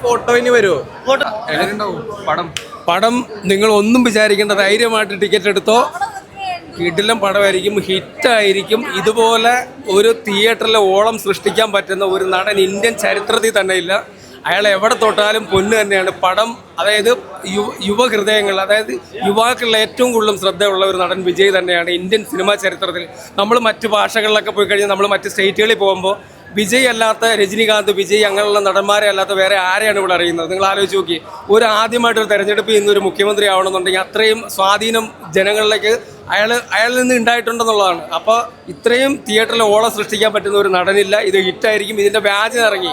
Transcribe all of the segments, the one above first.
Photo ഇനി വരുമോ? എങ്ങനെയുണ്ടാവും പടം? പടം നിങ്ങൾ ഒന്നും വിചാരിക്കേണ്ട, ധൈര്യമായിട്ട് ടിക്കറ്റ് എടുത്തോ. കിടിലം പടമായിരിക്കും, ഹിറ്റായിരിക്കും. ഇതുപോലെ ഒരു തിയേറ്ററിലെ ഓളം സൃഷ്ടിക്കാൻ പറ്റുന്ന ഒരു നടൻ ഇന്ത്യൻ ചരിത്രത്തിൽ തന്നെ ഇല്ല. അയാൾ എവിടെ തൊട്ടാലും പൊന്ന് തന്നെയാണ്. പടം അതായത് യുവഹൃദയങ്ങൾ, അതായത് യുവാക്കളിൽ ഏറ്റവും കൂടുതൽ ശ്രദ്ധയുള്ള ഒരു നടൻ വിജയ് തന്നെയാണ് ഇന്ത്യൻ സിനിമാ ചരിത്രത്തിൽ. നമ്മൾ മറ്റ് ഭാഷകളിലൊക്കെ പോയി കഴിഞ്ഞാൽ, നമ്മൾ മറ്റ് സ്റ്റേറ്റുകളിൽ പോകുമ്പോൾ വിജയ് അല്ലാത്ത, രജനികാന്ത്, വിജയ് അങ്ങനെയുള്ള നടന്മാരെ അല്ലാത്ത വേറെ ആരെയാണ് ഇവിടെ അറിയുന്നത്? നിങ്ങൾ ആലോചിച്ച് നോക്കി. ഒരു ആദ്യമായിട്ടൊരു തെരഞ്ഞെടുപ്പ് ഇന്നൊരു മുഖ്യമന്ത്രി ആവണമെന്നുണ്ടെങ്കിൽ അത്രയും സ്വാധീനം ജനങ്ങളിലേക്ക് അയാളിൽ നിന്ന് ഉണ്ടായിട്ടുണ്ടെന്നുള്ളതാണ്. അപ്പോൾ ഇത്രയും തിയേറ്ററിൽ ഓളം സൃഷ്ടിക്കാൻ പറ്റുന്ന ഒരു നടനില്ല. ഇത് ഹിറ്റായിരിക്കും. ഇതിൻ്റെ വ്യാജം ഇറങ്ങി.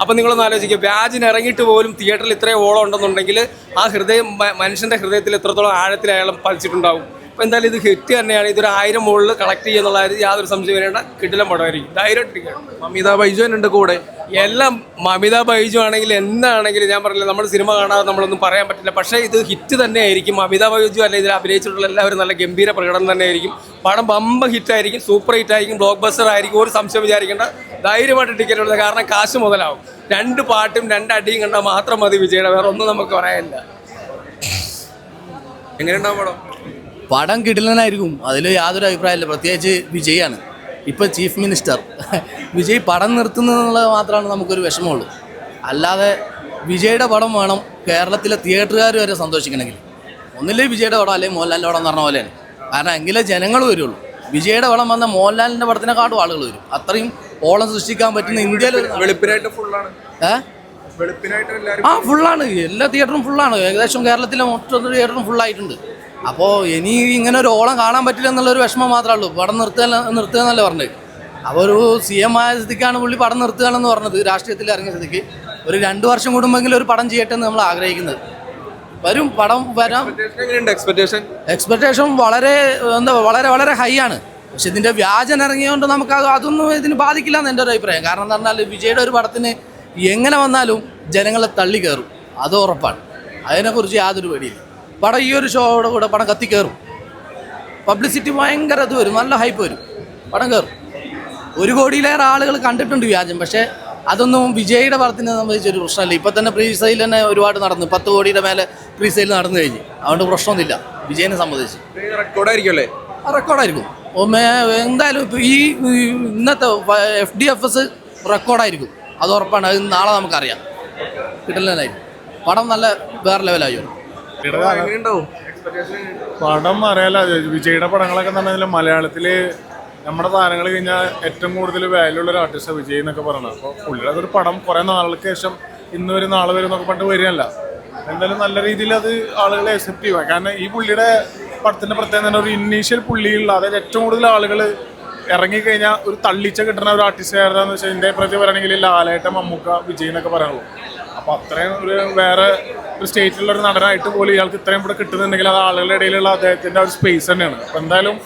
അപ്പം നിങ്ങളൊന്ന് ആലോചിക്കുക, വ്യാജിന് ഇറങ്ങിയിട്ട് പോലും തിയേറ്ററിൽ ഇത്രയും ഓളം ഉണ്ടെന്നുണ്ടെങ്കിൽ ആ ഹൃദയം, മനുഷ്യൻ്റെ ഹൃദയത്തിൽ എത്രത്തോളം ആഴത്തിൽ അയാൾ പതിച്ചിട്ടുണ്ടാവും. അപ്പോൾ എന്തായാലും ഇത് ഹിറ്റ് തന്നെയാണ്. ഇതൊരു 1000 മുകളിൽ കളക്ട് ചെയ്യുന്നുള്ള യാതൊരു സംശയം വരേണ്ട കിടിലം പടമായിരിക്കും. ധൈര്യമായിട്ടിരിക്കുക. മമിത ബൈജു ഉണ്ട് കൂടെ. എല്ലാം മമിത ബൈജു ആണെങ്കിൽ എന്താണെങ്കിലും ഞാൻ പറഞ്ഞില്ല, നമ്മൾ സിനിമ കാണാതെ നമ്മളൊന്നും പറയാൻ പറ്റില്ല. പക്ഷേ ഇത് ഹിറ്റ് തന്നെ ആയിരിക്കും. മമിത ബൈജു അല്ല, ഇതിൽ അഭിനയിച്ചിട്ടുള്ള എല്ലാവരും നല്ല ഗംഭീര പ്രകടനം തന്നെ ആയിരിക്കും. പടം ബമ്പ ഹിറ്റായിരിക്കും, സൂപ്പർ ഹിറ്റായിരിക്കും, ബ്ലോക്ക് ബസ്റ്റർ ആയിരിക്കും. ഒരു സംശയം വിചാരിക്കേണ്ട, ധൈര്യമായിട്ട് ടിക്കറ്റ് എടുത്തത്. കാരണം കാശ് മുതലാവും. 2 പാട്ടും 2 അടിയും കണ്ടാൽ മാത്രം മതി വിജയുടെ, വേറെ ഒന്നും നമുക്ക് പറയാനില്ല. എങ്ങനെയുണ്ടാവും പടം? പടം കിടിലനായിരിക്കും, അതിൽ യാതൊരു അഭിപ്രായമില്ല. പ്രത്യേകിച്ച് വിജയാണ് ഇപ്പോൾ ചീഫ് മിനിസ്റ്റർ. വിജയ് പടം നിർത്തുന്നതെന്നുള്ളത് മാത്രമാണ് നമുക്കൊരു വിഷമമുള്ളൂ. അല്ലാതെ വിജയുടെ പടം വേണം കേരളത്തിലെ തിയേറ്ററുകാർ വരെ സന്തോഷിക്കണമെങ്കിൽ. ഒന്നില്ലേ വിജയുടെ പടം, അല്ലെങ്കിൽ മോഹൻലാലിൻ്റെ പടം എന്ന് പറഞ്ഞ പോലെയാണ്. കാരണം എങ്കിലേ ജനങ്ങൾ വരുള്ളൂ. വിജയുടെ പടം വന്ന മോഹൻലാലിൻ്റെ പടത്തിനെക്കാട്ടും ആളുകൾ വരും. അത്രയും ഓളം സൃഷ്ടിക്കാൻ പറ്റുന്ന ഇന്ത്യയിൽ ഫുള്ളാണ്. എല്ലാ തിയേറ്ററും ഫുള്ളാണ്. ഏകദേശം കേരളത്തിലെ മൊത്തം തിയേറ്ററും ഫുള്ളായിട്ടുണ്ട്. അപ്പോൾ ഇനി ഇങ്ങനെ ഒരു ഓളം കാണാൻ പറ്റില്ല എന്നുള്ളൊരു വിഷമം മാത്രമേ ഉള്ളൂ. പടം നിർത്തുക എന്നല്ലേ പറഞ്ഞത്. അപ്പോൾ ഒരു CM ആയ സ്ഥിതിക്കാണ് പുള്ളി പടം നിർത്തുകയാണെന്ന് പറഞ്ഞത്. രാഷ്ട്രീയത്തിൽ ഇറങ്ങിയ സ്ഥിതിക്ക് ഒരു 2 വർഷം കൂടുമ്പോഴെങ്കിലും ഒരു പടം ചെയ്യട്ടെ എന്ന് നമ്മൾ ആഗ്രഹിക്കുന്നത്. വരും, പടം വരാം. എക്സ്പെക്ടേഷൻ വളരെ വളരെ ഹൈ ആണ്. പക്ഷെ ഇതിൻ്റെ വ്യാജം ഇറങ്ങിയതുകൊണ്ട് നമുക്ക് അതൊന്നും ഇതിന് ബാധിക്കില്ല എന്ന് എൻ്റെ ഒരു അഭിപ്രായം. കാരണം എന്ന് പറഞ്ഞാൽ വിജയുടെ ഒരു പടത്തിന് എങ്ങനെ വന്നാലും ജനങ്ങളെ തള്ളി കയറും, അത് ഉറപ്പാണ്. അതിനെക്കുറിച്ച് യാതൊരു പേടിയില്ല. പടം ഈ ഒരു ഷോയുടെ കൂടെ പടം കത്തി കയറും. പബ്ലിസിറ്റി ഭയങ്കര ഇത് വരും, നല്ല ഹൈപ്പ് വരും, പടം കയറും. 1 കോടിയിലേറെ ആളുകൾ കണ്ടിട്ടുണ്ട് വ്യാജം. പക്ഷേ അതൊന്നും വിജയുടെ പടത്തിനെ സംബന്ധിച്ചൊരു പ്രശ്നമല്ല. ഇപ്പം തന്നെ പ്രീ സെയിൽ തന്നെ ഒരുപാട് നടന്നു. 10 കോടിയുടെ മേലെ പ്രീ സെയിൽ നടന്നു കഴിഞ്ഞ്. അതുകൊണ്ട് പ്രശ്നമൊന്നുമില്ല വിജയനെ സംബന്ധിച്ച്. റെക്കോർഡായിരിക്കും. എന്തായാലും ഇപ്പോൾ ഈ ഇന്നത്തെ FDFS റെക്കോർഡായിരിക്കും, അത് ഉറപ്പാണ്. അത് നാളെ നമുക്കറിയാം. കിട്ടലായിരിക്കും. പടം നല്ല വേറെ ലെവലായി വരും. പടം അറിയാലോ, വിജയുടെ പടങ്ങളൊക്കെ പറഞ്ഞാൽ മലയാളത്തിൽ നമ്മുടെ താരങ്ങൾ കഴിഞ്ഞാൽ ഏറ്റവും കൂടുതൽ വാല്യൂ ഉള്ള ഒരു ആർട്ടിസ്റ്റ് വിജയ് എന്നൊക്കെ പറയുന്നത്. അപ്പോൾ പുള്ളിയുടെ അതൊരു പടം കുറേ നാളുകൾക്ക് ശേഷം ഇന്ന് വരും നാളെ വരും എന്നൊക്കെ പറഞ്ഞിട്ട് വരികയല്ല. എന്തായാലും നല്ല രീതിയിൽ അത് ആളുകളെ അക്സെപ്റ്റ് ചെയ്യുക. കാരണം ഈ പുള്ളിയുടെ പടത്തിൻ്റെ പ്രത്യേകത തന്നെ ഒരു ഇനീഷ്യൽ പുള്ളിയുള്ള, അതായത് ഏറ്റവും കൂടുതൽ ആളുകൾ ഇറങ്ങിക്കഴിഞ്ഞാൽ ഒരു തള്ളിച്ച കിട്ടുന്ന ഒരു ആർട്ടിസ്റ്റ് ആയിരുന്നെന്ന് വെച്ചാൽ എൻ്റെ പ്രതി പറയുകയാണെങ്കിൽ ലാലേട്ടൻ, മമ്മൂക്ക, വിജയ് എന്നൊക്കെ പറയുള്ളൂ. അപ്പോൾ അത്രയും ഒരു വേറെ ഒരു സ്റ്റേറ്റിലുള്ളൊരു നടനായിട്ട് പോലും ഇയാൾക്ക് ഇത്രയും ഇവിടെ കിട്ടുന്നുണ്ടെങ്കിൽ അത് ആളുകളുടെ ഇടയിലുള്ള അദ്ദേഹത്തിൻ്റെ ഒരു സ്പേസ് തന്നെയാണ്. അപ്പോൾ എന്തായാലും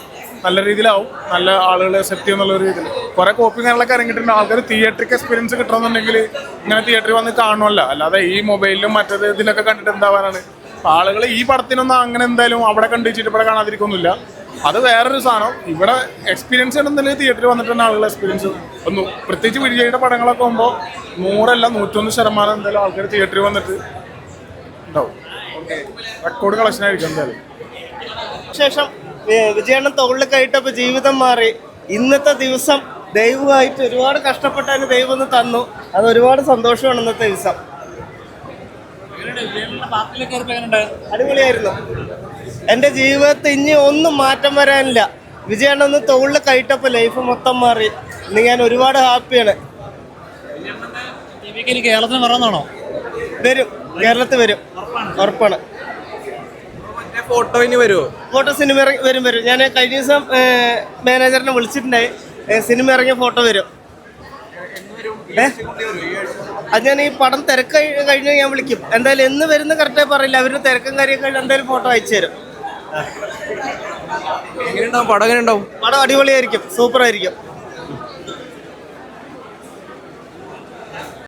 നല്ല രീതിയിലാവും, നല്ല ആളുകളെ അക്സെപ്റ്റ് ചെയ്യുന്നുള്ളൊരു രീതിയിൽ. കുറേ കോപ്പി കാര്യങ്ങളൊക്കെ ഇറങ്ങിയിട്ടുണ്ട്. ആൾക്കാർ തിയേറ്ററിക്ക് എക്സ്പീരിയൻസ് കിട്ടണമെന്നുണ്ടെങ്കിൽ ഇങ്ങനെ തിയേറ്ററിൽ വന്ന് കാണുമല്ല, അല്ലാതെ ഈ മൊബൈലിലും മറ്റേത് ഇതിലൊക്കെ കണ്ടിട്ട് എന്താവാനാണ്. അപ്പോൾ ആളുകൾ ഈ പടത്തിനൊന്നും അങ്ങനെ എന്തായാലും അവിടെ കണ്ടുവച്ചിട്ട് ഇവിടെ കാണാതിരിക്കൊന്നുമില്ല. അത് വേറൊരു സാധനം. ഇവിടെ എക്സ്പീരിയൻസ് ഉണ്ടെന്നുണ്ടെങ്കിൽ തിയേറ്ററിൽ വന്നിട്ട് തന്നെ ആളുകളുടെ എക്സ്പീരിയൻസ് ഒന്നും, പ്രത്യേകിച്ച് വിജയുടെ പടങ്ങളൊക്കെ ആകുമ്പോൾ 100 അല്ല 101% എന്തായാലും ആൾക്കാർ തിയേറ്ററിൽ വന്നിട്ട് ഉണ്ടാവും. റെക്കോർഡ് കളക്ഷൻ ആയിരിക്കും എന്തായാലും. ശേഷം വിജയണ്ണൻ തൊഴിൽ കയറ്റപ്പോൾ ജീവിതം മാറി. ഇന്നത്തെ ദിവസം ദൈവമായിട്ട് ഒരുപാട് കഷ്ടപ്പെട്ടതിന് ദൈവം ഒന്ന് തന്നു. അത് ഒരുപാട് സന്തോഷമാണ് ഇന്നത്തെ ദിവസം. അടിപൊളിയായിരുന്നു. എൻ്റെ ജീവിതത്തിൽ ഇനി ഒന്നും മാറ്റം വരാനില്ല. വിജയണ്ണൻ തൊഴിൽ കയറ്റപ്പോൾ ലൈഫ് മൊത്തം മാറി. ഇന്ന് ഞാൻ ഒരുപാട് ഹാപ്പിയാണ്. കേരളത്തിന് വരാനാണോ? വരും, കേരളത്തിൽ വരും, ഉറപ്പാണ്. ഫോട്ടോ ഇനി വരുമോ? ഫോട്ടോ സിനിമ വരും. ഞാൻ കഴിഞ്ഞ ദിവസം മാനേജറിനെ വിളിച്ചിട്ടുണ്ടായി. സിനിമ ഇറങ്ങിയ ഫോട്ടോ വരും. അത് ഞാൻ ഈ പടം തിരക്ക് കഴിഞ്ഞ് ഞാൻ വിളിക്കും. എന്തായാലും എന്ന് വരുന്ന കറക്റ്റായി പറയില്ല. അവരുടെ തിരക്കും കാര്യമൊക്കെ എന്തായാലും ഫോട്ടോ അയച്ചു തരും. പടം എങ്ങനെയുണ്ടാവും? പടം അടിപൊളിയായിരിക്കും, സൂപ്പറായിരിക്കും.